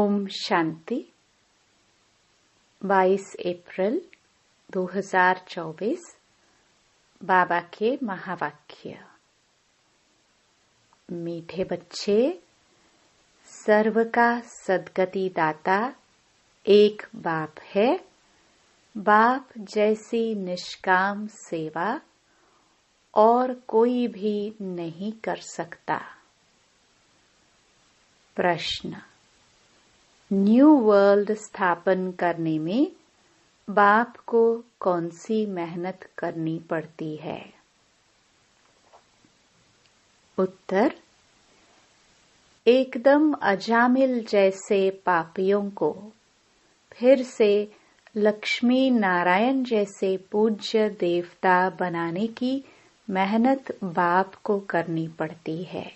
ओम शांति। 22 अप्रैल 2024 बाबा के महावाक्य। मीठे बच्चे, सर्व का सद्गति दाता एक बाप है। बाप जैसी निष्काम सेवा और कोई भी नहीं कर सकता। प्रश्न, न्यू वर्ल्ड स्थापन करने में बाप को कौन सी मेहनत करनी पड़ती है? उत्तर, एकदम अजामिल जैसे पापियों को फिर से लक्ष्मी नारायण जैसे पूज्य देवता बनाने की मेहनत बाप को करनी पड़ती है।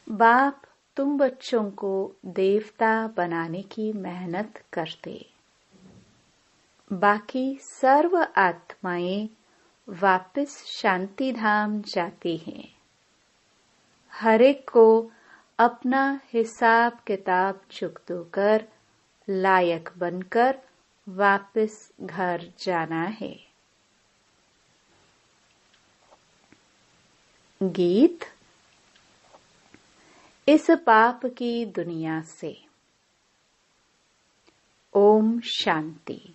बाप तुम बच्चों को देवता बनाने की मेहनत करते। बाकी सर्व आत्माएं वापस शांति धाम जाती हैं। हर एक को अपना हिसाब किताब चुकता कर लायक बनकर वापस घर जाना है। गीत। इस पाप की दुनिया से। ओम शांति।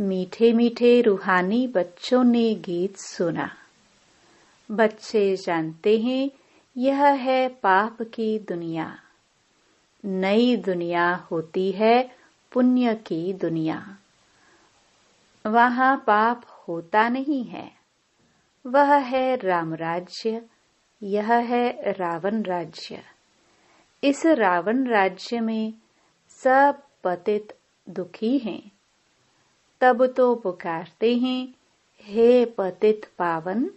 मीठे मीठे रूहानी बच्चों ने गीत सुना। बच्चे जानते हैं यह है पाप की दुनिया। नई दुनिया होती है पुण्य की दुनिया। वहां पाप होता नहीं है। वह है राम राज्य, यह है रावण राज्य। इस रावण राज्य में सब पतित दुखी हैं। तब तो पुकारते हैं, हे पतित पावन,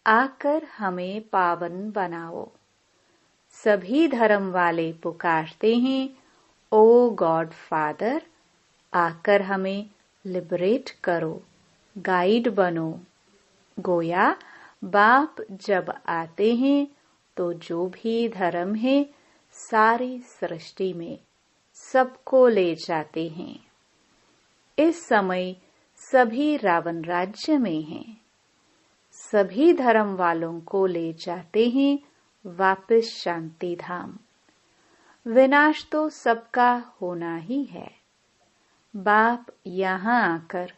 आकर हमें पावन बनाओ। सभी धर्म वाले पुकारते हैं, ओ गॉड फादर, आकर हमें लिबरेट करो, गाइड बनो। गोया बाप जब आते हैं तो जो भी धर्म है सारी सृष्टि में सबको ले जाते हैं। इस समय सभी रावण राज्य में हैं। सभी धर्म वालों को ले जाते हैं वापस शांति धाम। विनाश तो सबका होना ही है। बाप यहाँ आकर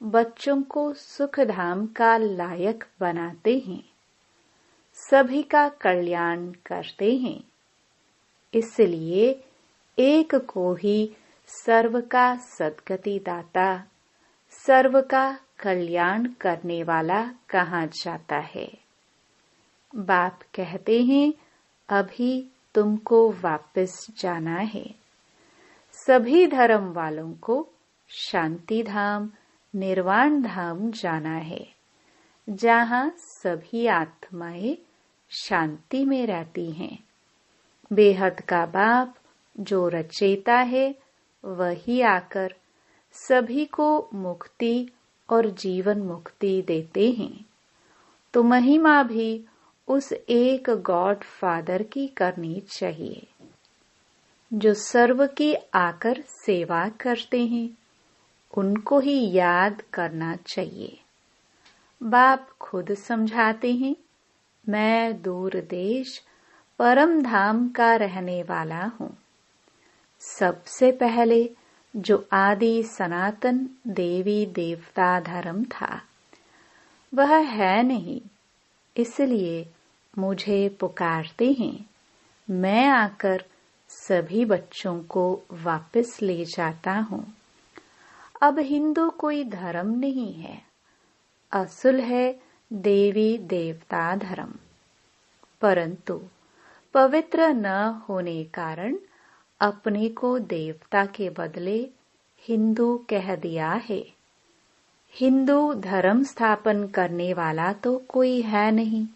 बच्चों को सुख धाम का लायक बनाते हैं। सभी का कल्याण करते हैं। इसलिए एक को ही सर्व का सद्गति दाता, सर्व का कल्याण करने वाला कहा जाता है। बाप कहते हैं, अभी तुमको वापस जाना है। सभी धर्म वालों को शांति धाम, निर्वाण धाम जाना है, जहाँ सभी आत्माएं शांति में रहती हैं। बेहद का बाप जो रचयिता है वही आकर सभी को मुक्ति और जीवन मुक्ति देते हैं। तो महिमा भी उस एक गॉड फादर की करनी चाहिए जो सर्व की आकर सेवा करते हैं। उनको ही याद करना चाहिए। बाप खुद समझाते हैं, मैं दूर देश परम धाम का रहने वाला हूँ। सबसे पहले जो आदि सनातन देवी देवता धर्म था वह है नहीं, इसलिए मुझे पुकारते हैं। मैं आकर सभी बच्चों को वापस ले जाता हूँ। अब हिंदू कोई धर्म नहीं है, असल है देवी देवता धर्म। परंतु पवित्र न होने कारण अपने को देवता के बदले हिंदू कह दिया है। हिंदू धर्म स्थापन करने वाला तो कोई है नहीं।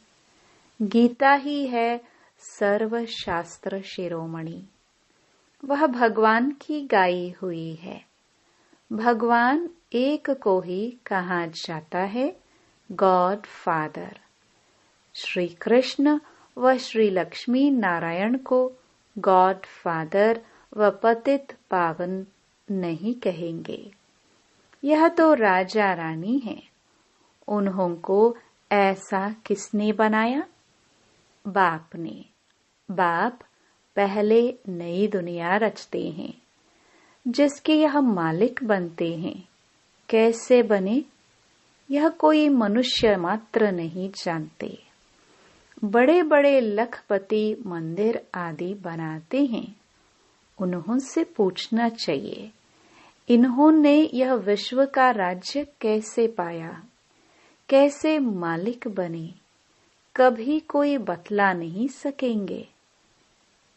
गीता ही है सर्व शास्त्र शिरोमणि। वह भगवान की गाई हुई है। भगवान एक को ही कहा जाता है गॉड फादर। श्री कृष्ण व श्री लक्ष्मी नारायण को गॉड फादर व पतित पावन नहीं कहेंगे। यह तो राजा रानी है। उन्हों को ऐसा किसने बनाया? बाप ने। बाप पहले नई दुनिया रचते हैं, जिसके यह मालिक बनते हैं। कैसे बने, यह कोई मनुष्य मात्र नहीं जानते। बड़े बड़े लखपति मंदिर आदि बनाते हैं। उन्होंने पूछना चाहिए, इन्होंने यह विश्व का राज्य कैसे पाया, कैसे मालिक बने? कभी कोई बतला नहीं सकेंगे।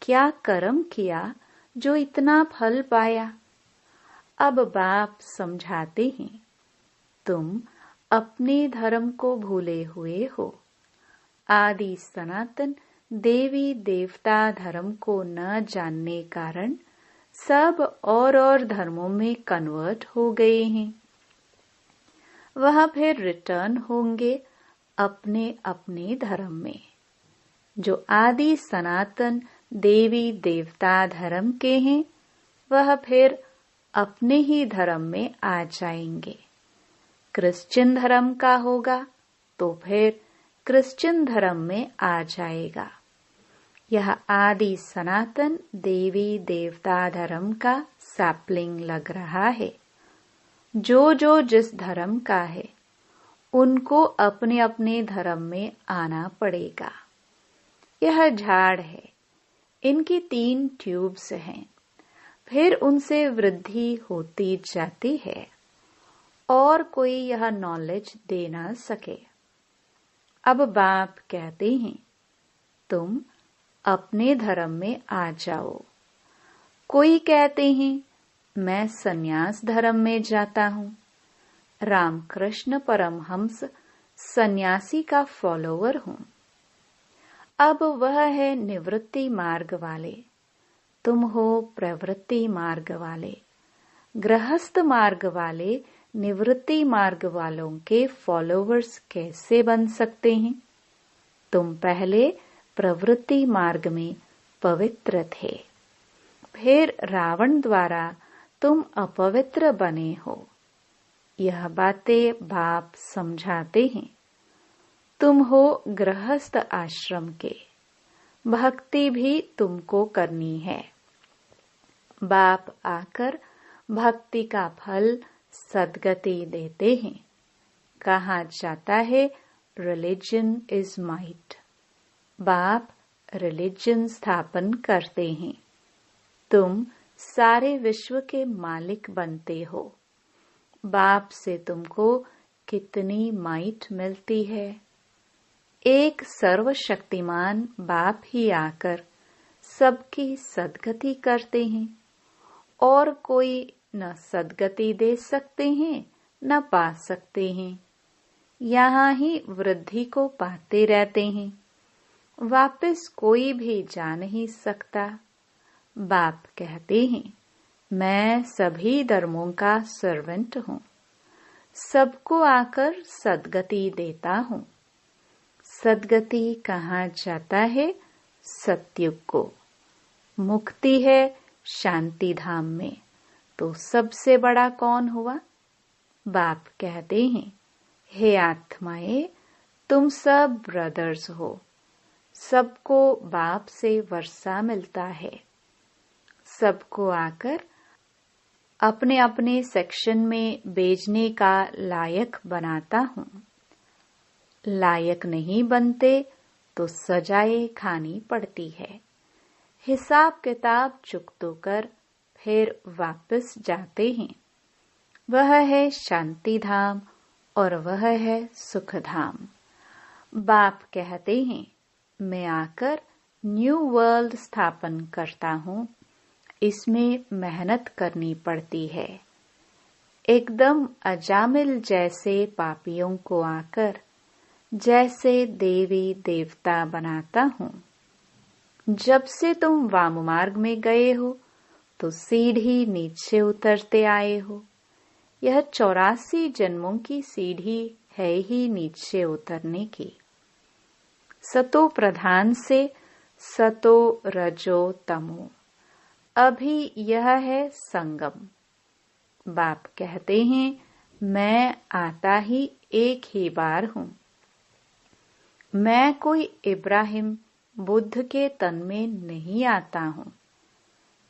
क्या कर्म किया जो इतना फल पाया? अब बाप समझाते हैं, तुम अपने धर्म को भूले हुए हो। आदि सनातन देवी देवता धर्म को न जानने कारण सब और धर्मों में कन्वर्ट हो गए हैं। वह फिर रिटर्न होंगे अपने अपने धर्म में। जो आदि सनातन देवी देवता धर्म के हैं, वह फिर अपने ही धर्म में आ जाएंगे। क्रिश्चियन धर्म का होगा तो फिर क्रिश्चियन धर्म में आ जाएगा। यह आदि सनातन देवी देवता धर्म का सैपलिंग लग रहा है। जो जिस धर्म का है, उनको अपने अपने धर्म में आना पड़ेगा। यह झाड़ है, इनकी 3 ट्यूब्स हैं। फिर उनसे वृद्धि होती जाती है और कोई यह नॉलेज दे ना सके। अब बाप कहते हैं, तुम अपने धर्म में आ जाओ। कोई कहते हैं, मैं सन्यास धर्म में जाता हूँ। रामकृष्ण परमहंस सन्यासी का फॉलोवर हूँ। अब वह है निवृत्ति मार्ग वाले, तुम हो प्रवृत्ति मार्ग वाले। गृहस्थ मार्ग वाले निवृत्ति मार्ग वालों के फॉलोवर्स कैसे बन सकते हैं? तुम पहले प्रवृत्ति मार्ग में पवित्र थे, फिर रावण द्वारा तुम अपवित्र बने हो। यह बातें बाप समझाते हैं। तुम हो गृहस्थ आश्रम के, भक्ति भी तुमको करनी है। बाप आकर भक्ति का फल सद्गति देते हैं। कहा जाता है, रिलीजन इज माइट। बाप रिलीजन स्थापन करते हैं। तुम सारे विश्व के मालिक बनते हो। बाप से तुमको कितनी माइट मिलती है। एक सर्वशक्तिमान बाप ही आकर सबकी सद्गति करते हैं, और कोई न सद्गति दे सकते हैं न पा सकते हैं। यहाँ ही वृद्धि को पाते रहते हैं। वापस कोई भी जा नहीं सकता। बाप कहते हैं, मैं सभी धर्मों का सर्वेंट हूँ। सबको आकर सद्गति देता हूँ। सद्गति कहाँ जाता है? सत्युग को। मुक्ति है शांति धाम में। तो सबसे बड़ा कौन हुआ? बाप कहते हैं, हे आत्माएं, तुम सब ब्रदर्स हो। सबको बाप से वर्षा मिलता है। सबको आकर अपने अपने सेक्शन में भेजने का लायक बनाता हूँ। लायक नहीं बनते तो सजाएं खानी पड़ती है। हिसाब किताब चुकतो कर फिर वापस जाते हैं। वह है शांति धाम और वह है सुख धाम। बाप कहते हैं, मैं आकर न्यू वर्ल्ड स्थापन करता हूँ। इसमें मेहनत करनी पड़ती है। एकदम अजामिल जैसे पापियों को आकर जैसे देवी देवता बनाता हूँ। जब से तुम वाम मार्ग में गए हो तो सीढ़ी नीचे उतरते आए हो। यह 84 जन्मों की सीढ़ी है ही नीचे उतरने की। सतो प्रधान से सतो रजो तमो। अभी यह है संगम। बाप कहते हैं मैं आता ही एक ही बार हूँ। मैं कोई इब्राहिम बुद्ध के तन में नहीं आता हूँ।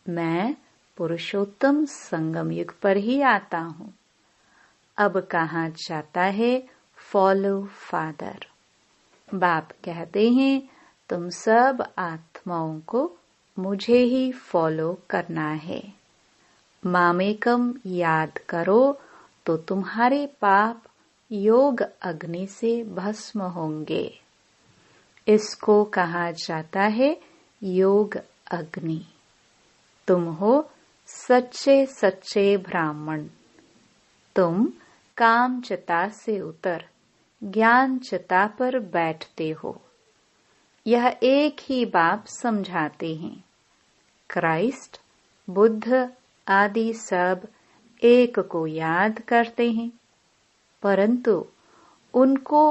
मैं पुरुषोत्तम संगम युग पर ही आता हूँ। अब कहा जाता है फॉलो फादर। बाप कहते हैं तुम सब आत्माओं को मुझे ही फॉलो करना है। मामेकम याद करो तो तुम्हारे पाप योग अग्नि से भस्म होंगे। इसको कहा जाता है योग अग्नि। तुम हो सच्चे सच्चे ब्राह्मण। तुम काम चिता से उतर ज्ञान चिता पर बैठते हो। यह एक ही बाप समझाते हैं। क्राइस्ट, बुद्ध आदि सब एक को याद करते हैं, परंतु उनको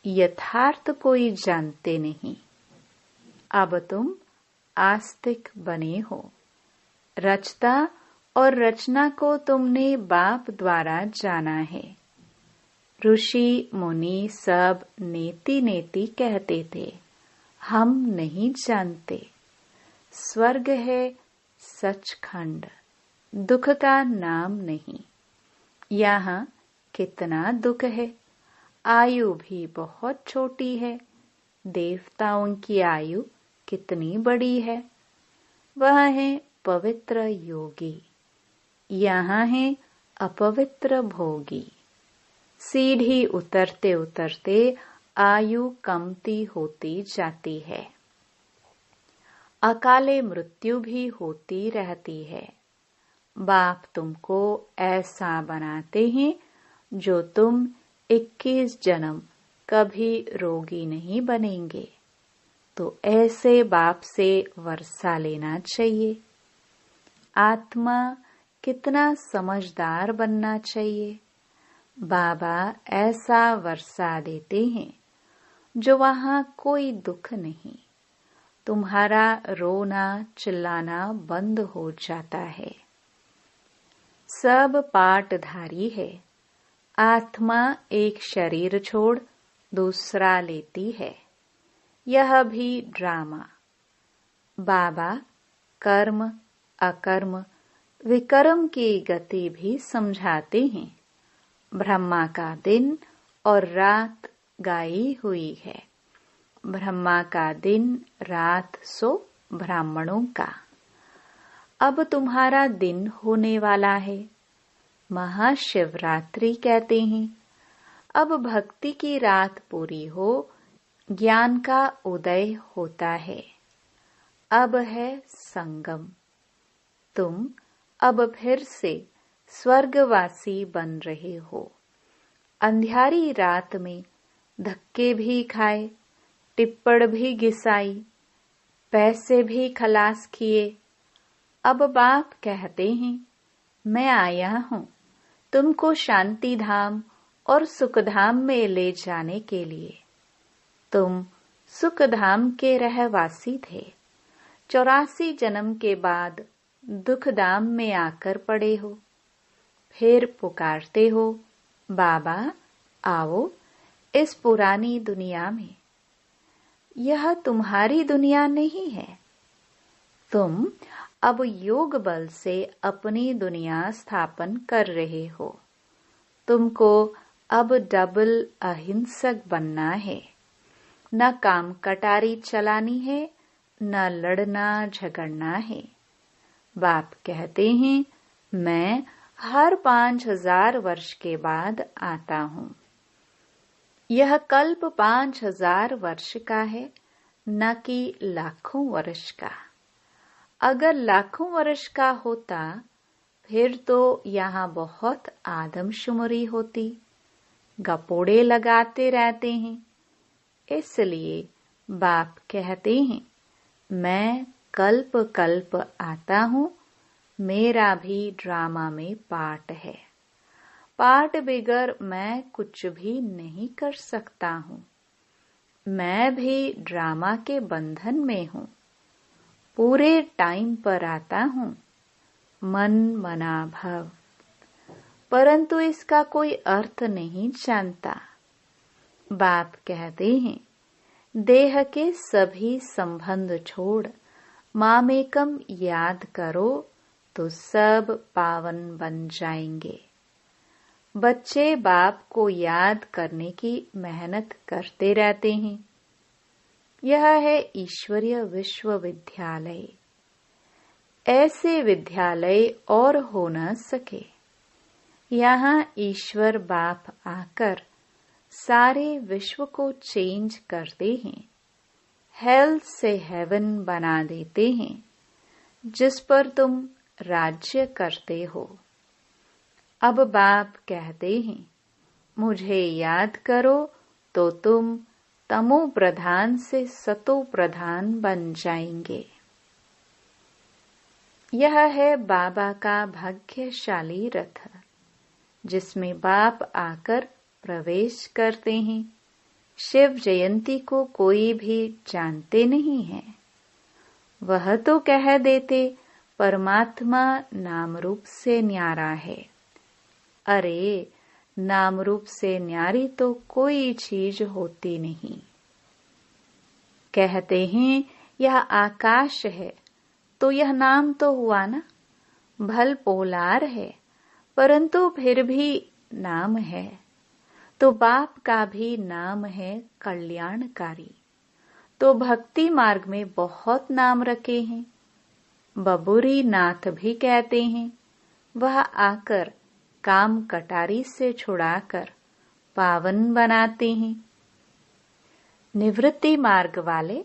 यथार्थ कोई जानते नहीं। अब तुम आस्तिक बने हो। रचता और रचना को तुमने बाप द्वारा जाना है। ऋषि मुनि सब नेति नेति कहते थे, हम नहीं जानते। स्वर्ग है सचखंड, दुख का नाम नहीं। यहाँ कितना दुख है। आयु भी बहुत छोटी है। देवताओं की आयु कितनी बड़ी है। वह है पवित्र योगी, यहाँ है अपवित्र भोगी। सीढ़ी उतरते उतरते आयु कमती होती जाती है। अकाले मृत्यु भी होती रहती है। बाप तुमको ऐसा बनाते हैं जो तुम 21 जन्म कभी रोगी नहीं बनेंगे। तो ऐसे बाप से वर्षा लेना चाहिए। आत्मा कितना समझदार बनना चाहिए। बाबा ऐसा वर्षा देते हैं जो वहाँ कोई दुख नहीं। तुम्हारा रोना चिल्लाना बंद हो जाता है। सब पाटधारी है। आत्मा एक शरीर छोड़ दूसरा लेती है। यह भी ड्रामा। बाबा कर्म अकर्म विकर्म की गति भी समझाते हैं। ब्रह्मा का दिन और रात गाई हुई है। ब्रह्मा का दिन रात सो ब्राह्मणों का। अब तुम्हारा दिन होने वाला है। महाशिवरात्रि कहते हैं। अब भक्ति की रात पूरी हो, ज्ञान का उदय होता है। अब है संगम। तुम अब फिर से स्वर्गवासी बन रहे हो। अंधियारी रात में धक्के भी खाए, टिप्पण भी घिसाई, पैसे भी खलास किए। अब बाप कहते हैं मैं आया हूँ तुमको शांति धाम और सुखधाम में ले जाने के लिए। तुम सुखधाम के रहवासी थे। 84 जन्म के बाद दुखधाम में आकर पड़े हो। फिर पुकारते हो बाबा आओ इस पुरानी दुनिया में। यह तुम्हारी दुनिया नहीं है। तुम अब योग बल से अपनी दुनिया स्थापन कर रहे हो। तुमको अब डबल अहिंसक बनना है। न काम कटारी चलानी है, न लड़ना झगड़ना है। बाप कहते हैं मैं हर 5000 वर्ष के बाद आता हूँ। यह कल्प 5000 वर्ष का है, न कि लाखों वर्ष का। अगर लाखों वर्ष का होता फिर तो यहाँ बहुत आदमशुमारी होती। गपोड़े लगाते रहते हैं। इसलिए बाप कहते हैं मैं कल्प कल्प आता हूँ। मेरा भी ड्रामा में पार्ट है। पार्ट बिगर मैं कुछ भी नहीं कर सकता हूँ। मैं भी ड्रामा के बंधन में हूँ। पूरे टाइम पर आता हूँ, मन मना भव, परंतु इसका कोई अर्थ नहीं जानता। बाप कहते हैं, देह के सभी संबंध छोड़ मामेकम याद करो तो सब पावन बन जाएंगे। बच्चे बाप को याद करने की मेहनत करते रहते हैं। यह है ईश्वरीय विश्वविद्यालय। ऐसे विद्यालय और हो न सके। यहाँ ईश्वर बाप आकर सारे विश्व को चेंज करते हैं, हेल से हेवन बना देते हैं, जिस पर तुम राज्य करते हो। अब बाप कहते हैं, मुझे याद करो तो तुम तमो प्रधान से सतो प्रधान बन जाएंगे। यह है बाबा का भाग्यशाली रथ, जिसमें बाप आकर प्रवेश करते हैं। शिव जयंती को कोई भी जानते नहीं है। वह तो कह देते परमात्मा नाम रूप से न्यारा है। अरे, नाम रूप से न्यारी तो कोई चीज होती नहीं। कहते हैं यह आकाश है, तो यह नाम तो हुआ ना। भल पोलार है, परंतु फिर भी नाम है। तो बाप का भी नाम है कल्याणकारी। तो भक्ति मार्ग में बहुत नाम रखे हैं। बबूरी नाथ भी कहते हैं, वह आकर काम कटारी से छुड़ाकर पावन बनाते हैं। निवृत्ति मार्ग वाले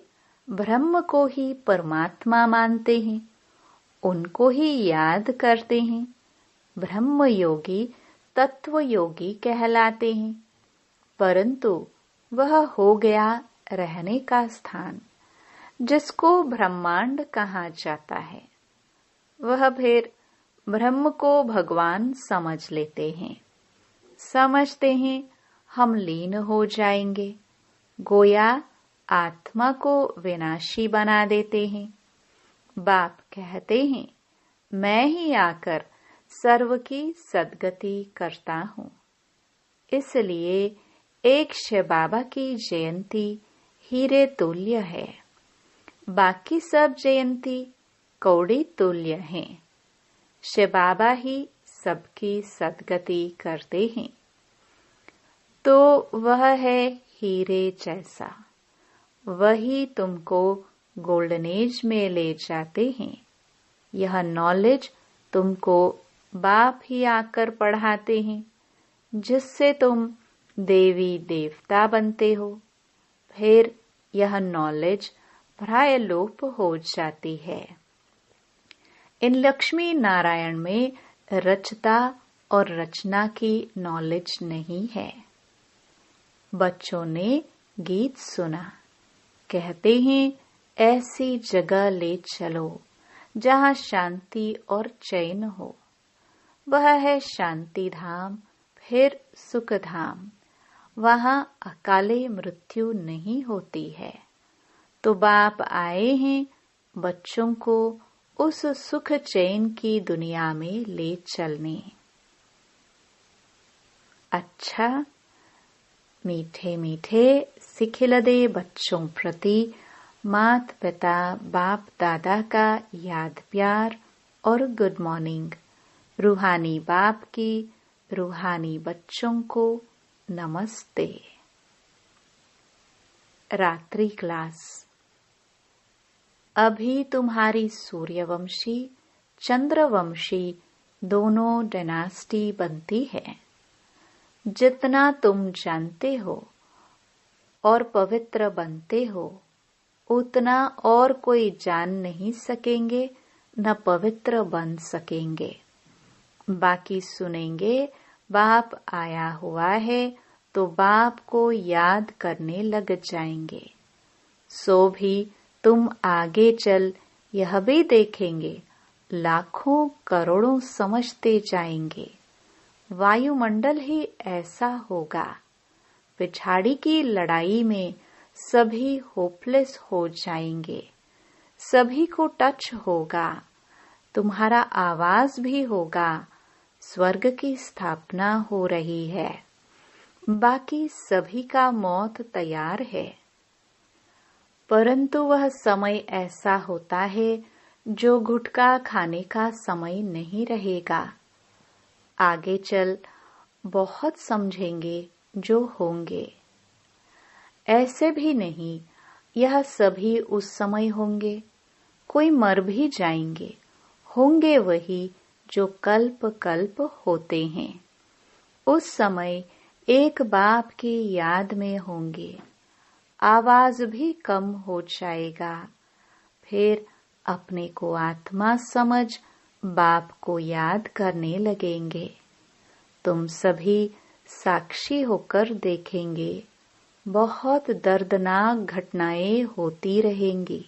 ब्रह्म को ही परमात्मा मानते हैं, उनको ही याद करते हैं। ब्रह्म योगी तत्व योगी कहलाते हैं, परंतु वह हो गया रहने का स्थान, जिसको ब्रह्मांड कहा जाता है। वह फिर ब्रह्म को भगवान समझ लेते हैं। समझते हैं हम लीन हो जाएंगे, गोया आत्मा को विनाशी बना देते हैं। बाप कहते हैं, मैं ही आकर सर्व की सद्गति करता हूँ। इसलिए एक शिव बाबा की जयंती हीरे तुल्य है, बाकी सब जयंती कौड़ी तुल्य हैं। शिव बाबा ही सबकी सद्गति करते हैं। तो वह है हीरे जैसा, वही तुमको गोल्डन एज में ले जाते हैं। यह नॉलेज तुमको बाप ही आकर पढ़ाते हैं, जिससे तुम देवी देवता बनते हो। फिर यह नॉलेज प्राय लोप हो जाती है। इन लक्ष्मी नारायण में रचता और रचना की नॉलेज नहीं है। बच्चों ने गीत सुना, कहते हैं ऐसी जगह ले चलो जहाँ शांति और चैन हो। वह है शांति धाम, फिर सुख धाम। वहाँ अकाले मृत्यु नहीं होती है। तो बाप आए हैं बच्चों को उस सुख चैन की दुनिया में ले चलने। अच्छा, मीठे मीठे सिखिलदे बच्चों प्रति मात पिता बाप दादा का याद प्यार और गुड मॉर्निंग। रूहानी बाप की रूहानी बच्चों को नमस्ते। रात्रि क्लास। अभी तुम्हारी सूर्यवंशी चंद्रवंशी दोनों डायनास्टी बनती है। जितना तुम जानते हो और पवित्र बनते हो, उतना और कोई जान नहीं सकेंगे, न पवित्र बन सकेंगे। बाकी सुनेंगे बाप आया हुआ है तो बाप को याद करने लग जाएंगे। सो भी तुम आगे चल यह भी देखेंगे, लाखों करोड़ों समझते जाएंगे। वायुमंडल ही ऐसा होगा। पिछाड़ी की लड़ाई में सभी होपलेस हो जाएंगे, सभी को टच होगा, तुम्हारा आवाज भी होगा, स्वर्ग की स्थापना हो रही है, बाकी सभी का मौत तैयार है। परंतु वह समय ऐसा होता है जो गुटखा खाने का समय नहीं रहेगा। आगे चल बहुत समझेंगे जो होंगे। ऐसे भी नहीं, यह सभी उस समय होंगे। कोई मर भी जाएंगे, होंगे वही जो कल्प कल्प होते हैं। उस समय एक बाप की याद में होंगे, आवाज भी कम हो जाएगा। फिर अपने को आत्मा समझ बाप को याद करने लगेंगे। तुम सभी साक्षी होकर देखेंगे, बहुत दर्दनाक घटनाएं होती रहेंगी।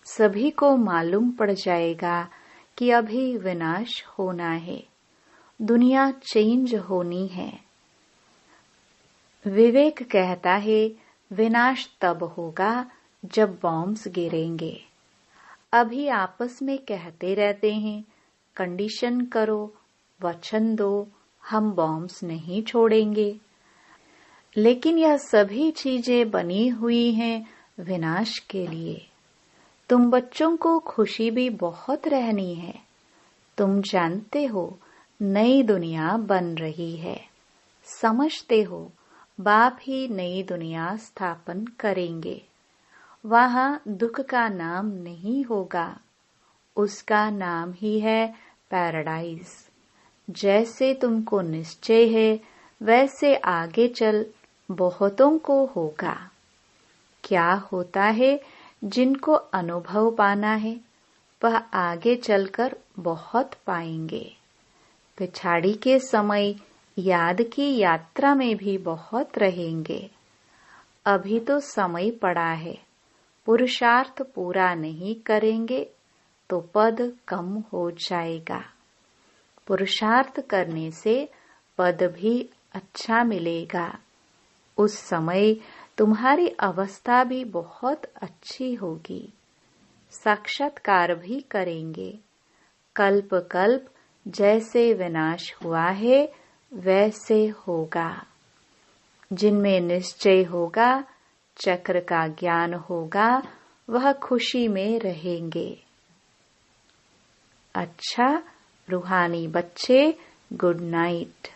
सभी को मालूम पड़ जाएगा कि अभी विनाश होना है, दुनिया चेंज होनी है। विवेक कहता है विनाश तब होगा जब बॉम्ब्स गिरेंगे। अभी आपस में कहते रहते हैं कंडीशन करो, वचन दो, हम बॉम्ब्स नहीं छोड़ेंगे। लेकिन यह सभी चीजें बनी हुई हैं विनाश के लिए। तुम बच्चों को खुशी भी बहुत रहनी है। तुम जानते हो नई दुनिया बन रही है, समझते हो बाप ही नई दुनिया स्थापन करेंगे। वहां दुख का नाम नहीं होगा, उसका नाम ही है पैराडाइज। जैसे तुमको निश्चय है वैसे आगे चल बहुतों को होगा। क्या होता है जिनको अनुभव पाना है वह आगे चलकर बहुत पाएंगे। पिछाड़ी के समय याद की यात्रा में भी बहुत रहेंगे। अभी तो समय पड़ा है, पुरुषार्थ पूरा नहीं करेंगे तो पद कम हो जाएगा। पुरुषार्थ करने से पद भी अच्छा मिलेगा। उस समय तुम्हारी अवस्था भी बहुत अच्छी होगी। साक्षात्कार भी करेंगे। कल्प कल्प जैसे विनाश हुआ है वैसे होगा। जिनमें निश्चय होगा, चक्र का ज्ञान होगा, वह खुशी में रहेंगे। अच्छा रूहानी बच्चे, गुड नाइट।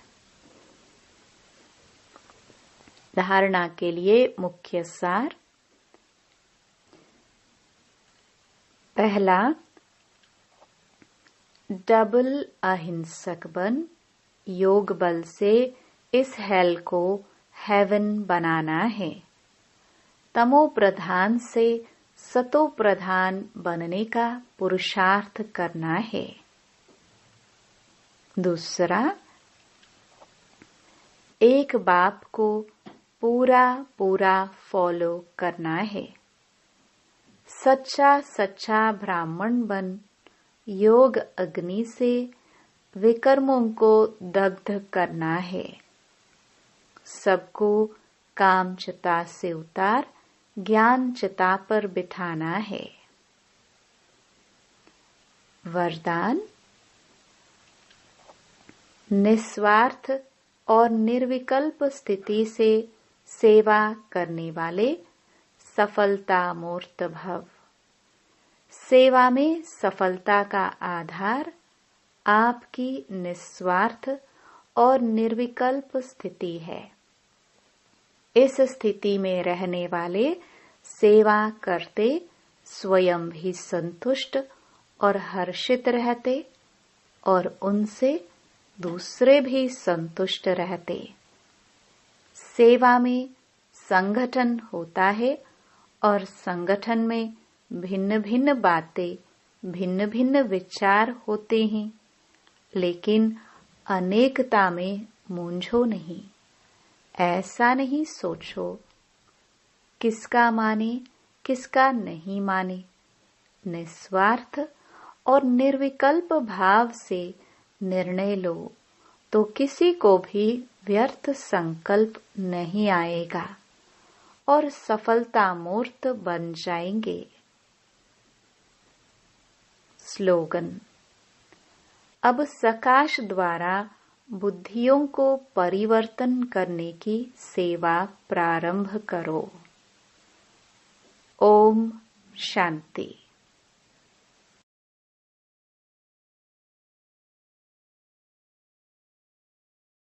धारणा के लिए मुख्य सार। पहला, डबल अहिंसक बन। योग बल से इस हेल को हेवन बनाना है। तमो प्रधान से सतो प्रधान बनने का पुरुषार्थ करना है। दूसरा, एक बाप को पूरा पूरा फॉलो करना है। सच्चा सच्चा ब्राह्मण बन योग अग्नि से विकर्मों को दग्ध करना है। सबको काम चिता से उतार ज्ञान चिता पर बिठाना है। वरदान, निस्वार्थ और निर्विकल्प स्थिति से सेवा करने वाले सफलता मूर्त भव। सेवा में सफलता का आधार आपकी निस्वार्थ और निर्विकल्प स्थिति है। इस स्थिति में रहने वाले सेवा करते स्वयं भी संतुष्ट और हर्षित रहते और उनसे दूसरे भी संतुष्ट रहते। सेवा में संगठन होता है और संगठन में भिन्न भिन्न बातें, भिन्न भिन्न विचार होते हैं, लेकिन अनेकता में मूंझो नहीं। ऐसा नहीं सोचो किसका माने किसका नहीं माने। निस्वार्थ और निर्विकल्प भाव से निर्णय लो तो किसी को भी व्यर्थ संकल्प नहीं आएगा और सफलता मूर्त बन जाएंगे। स्लोगन। अब सकाश द्वारा बुद्धियों को परिवर्तन करने की सेवा प्रारंभ करो। ओम शांति।